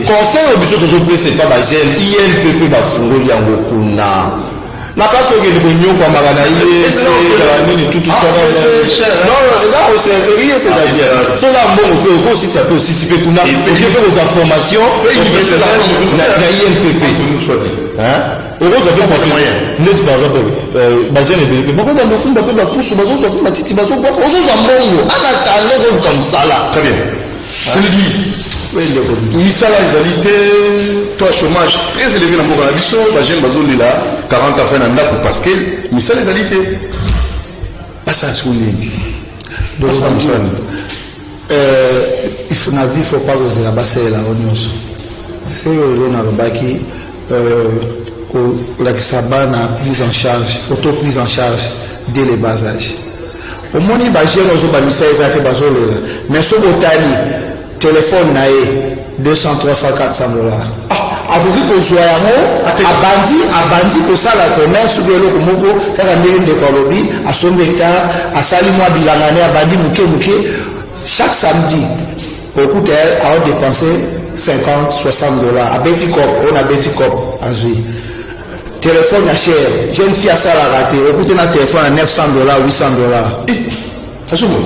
Conseil au biseau de l'autre, c'est pas ma gêne, ILPP va fouiller en Gokuna. Na place où il y a des bonions comme Maranaï, c'est tout ça. Non, là, c'est-à-dire, c'est là, bon, aussi, ça peut aussi s'y faire qu'on a aux informations, na ILPP. Hein? Heureusement que parce que net par exemple bazene bébé bako ba mokumba pe ba pusu bazo zo matiti bazo bako ozo za mbongo ana tale zo comme ça là. Très bien. Je le dis misala égalité toi chômage très élevé dans mboka na biso bagene bazolela 40 afin na ndako parce que misala égalité pasa siko nini pasa mosala il faut na vie faut pas kozela basalela o nyonso se oyo nalobaki kolakisa bana prise en charge auto prise en charge dès le bas âge omoni bagene ozobamisa eza te bazolela mais soki otali téléphone na ye 200 300 400 dollars akoki kozwa yango abandi kosala commerce soki eloko moko kaka ndenge ndeko alobi asombi hectare asali mwa bilanga ne abandi moke moke chaque samedi okuta aodepense 50-60 dollars abeti cop on abeti cop azwi téléphone ya cher jeune fille asalaka te okuta na téléphone ya 900 dollars 800 dollars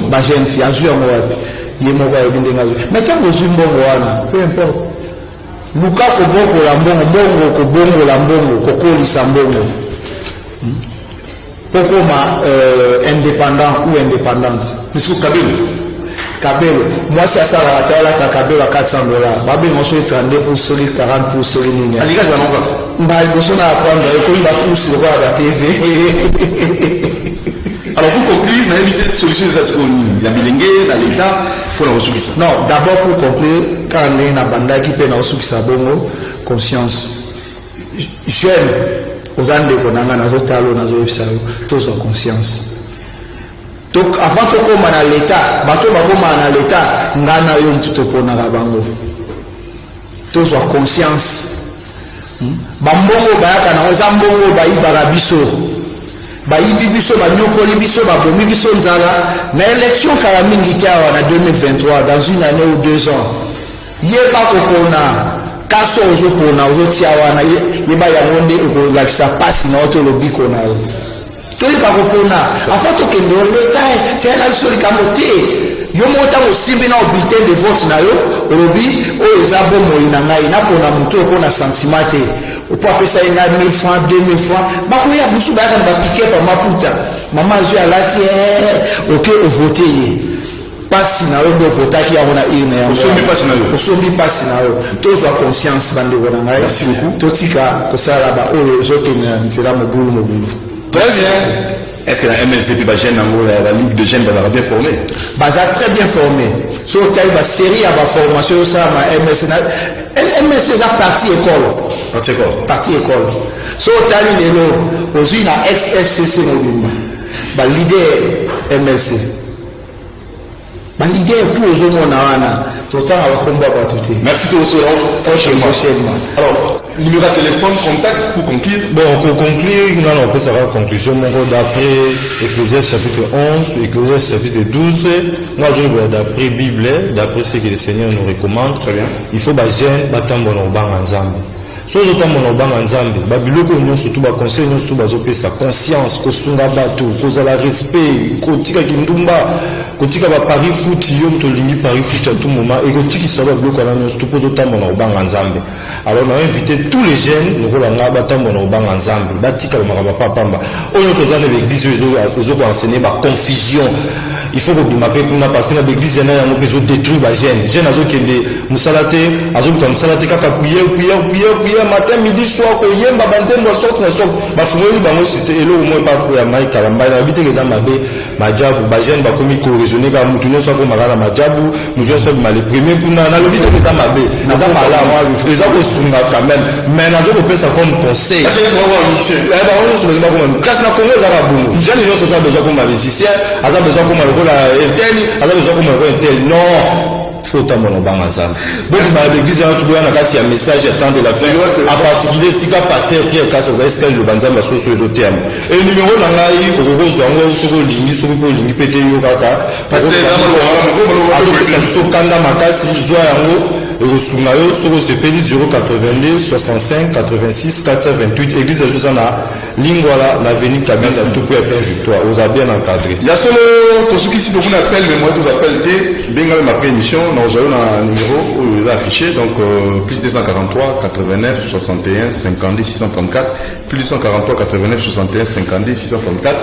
ba jeune fille azwi yango wapi ye moko ayebi ndenge azwi mais ntango ozwi mbongo wana peu importe luka kobongola mbongo kobongola mbongo kokolisa mbongo pokoma indépendant ou indépendante misiko kabelo mwasi asalaka te alaka kabelo à 400 dollars babenga soki 32 pour soki 40 pour soki nini alingaka nango mba liboso na apprendre ekomi bapusi lokola ba tv. Alors pour conclure, on a évité de solution de la bilingue, dans l'État, pour la ressource. Non, d'abord pour conclure, quand on est dans banda qui peut la ressource bongo, conscience. Jeune, aux années qu'on a dans notre talon, dans notre salon, tous ont conscience. Donc avant que comme dans l'État, bateau comme dans l'État, on a eu tout au point dans la bango. Tous ont conscience. Bambongo bayaka na ozambongo bayi barabiso. Bayibi biso banyokoli biso babomi biso nzala na élection kala mingi tiawa na 2023 dans une année ou 2 ans yeba kokona kaso ozopona ozotiawa na yeba yango nde ekolakisa pasi na oto lobiko na yo toyeba kokona afa tokende oleta tiala biso likambo te yo mota osimbi na bulletin de vote na yo olobi oyo eza bomoi na ngai napona moto opona sentiment te opo apesa ye na 1000 francs 2000 francs bakoya busu bayaka na bapike pa maputa mama azwi alati oke ovote ye pasi na yo nde ovotaki yango na urne yango osombi pasi na yo tozwa conscience bandeko na ngai totika kosala baoyo ezokende na nzela mobulu. Très bien. Est-ce que la MLC puis la Ligue de jeunes va bien formée? Baza très bien formé. So tu as série à la formation ça ma MLC MLC c'est partie école. Partie école. So tu as les aussi na ex-FCC Mobimba. Ba leader MLC. Ba leader tout aux hommes na wana. Pourtant à combat pas tout. Merci de vous prochainement. Alors, numéro de téléphone, contact pour conclure. Bon, pour conclure, on peut savoir la conclusion. D'après Ecclésiaste chapitre 11, Ecclésiaste chapitre 12, moi je veux d'après Bible, d'après ce que le Seigneur nous recommande, très bien. Il faut que les jeunes battent bon ensemble. So notamment au bang ensemble, babiloko nyo surtout ba conseil nyo surtout bazope sa conscience ko sunga bato, ko zala respect, ko tika kindumba, ko tika ba pari foot yo to lingi pari foot à tout moment et ko tiki sa ba biloko na nyo surtout ko notamment au bang ensemble. Alors on a invité tous les jeunes nous rolanga batambo au bang ensemble, batika ba makaba pamba. Oyo so zane l'église zo ko enseigner ba confusion. Il faut que vous m'appelez parce que l'église est là, on peut détruire les jeunes. Les jeunes, ils ont salate, kaka prier, matin, midi, soir, ils ont banté, ils sortent, ils sortent. Ils font système, et là, au moins, pas pour Yamaï, Kalamba, ils habitent dans ma baie, ma diable, les jeunes, ils ont raisonné, ils ont soit comme ma diable, nous avons soit les premiers, nous avons habité dans ma baie, nous avons parlé à moi, ils ont reçu quand même, mais nous avons fait ça comme conseil. Grâce à la Congo, les jeunes, ils ont besoin comme musicien, ils ont besoin comme non, faut t'amener au bang ensemble. Donc, l'église a trouvé un message à temps de la fin, en particulier si le pasteur Pierre Kassaz a escalé le banzam à sur ce terme. Et le numéro dans la ligne, pour vous, sur le ligne, sur le ligne, pété Yokaka, parce que Kanda Makasi, Joa Yango, et au Soumayo, sur le CPD 082 65 86 428, église de Josana, Lingwala, l'avenue Kabine, à tout pour être victoire. Vous avez bien encadré. Il y a solo, tout ce qui s'y donne appel, mais moi, tous appels D, bien même après émission, nous avons un numéro où il est affiché, donc plus 243 89 61 52 634, plus 243 89 61 52 634.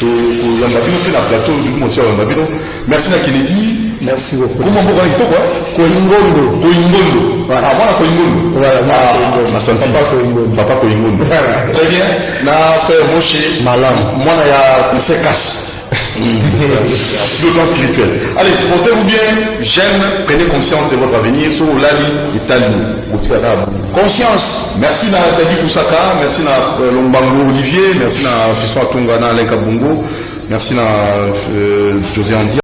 Tout, on a fait la plateau, du coup, merci à Kennedy. Merci beaucoup. Comment on va dire quoi? Koingondo. Koingondo. Voilà. Ah, voilà Koingondo. Voilà, Ma santé. Papa Koingondo. Papa Koingondo. Très bien. Na frère Moshe. Malam. Moi, il y a c'est casse. Sur le plan spirituel. Allez, portez-vous bien, jeunes, prenez conscience de votre avenir. Sur l'ali, Italie, Conscience. merci na Tadi Kusaka, merci na Lombango Olivier, merci na Fiston Atungana Lenka Bongo, merci na José Andia.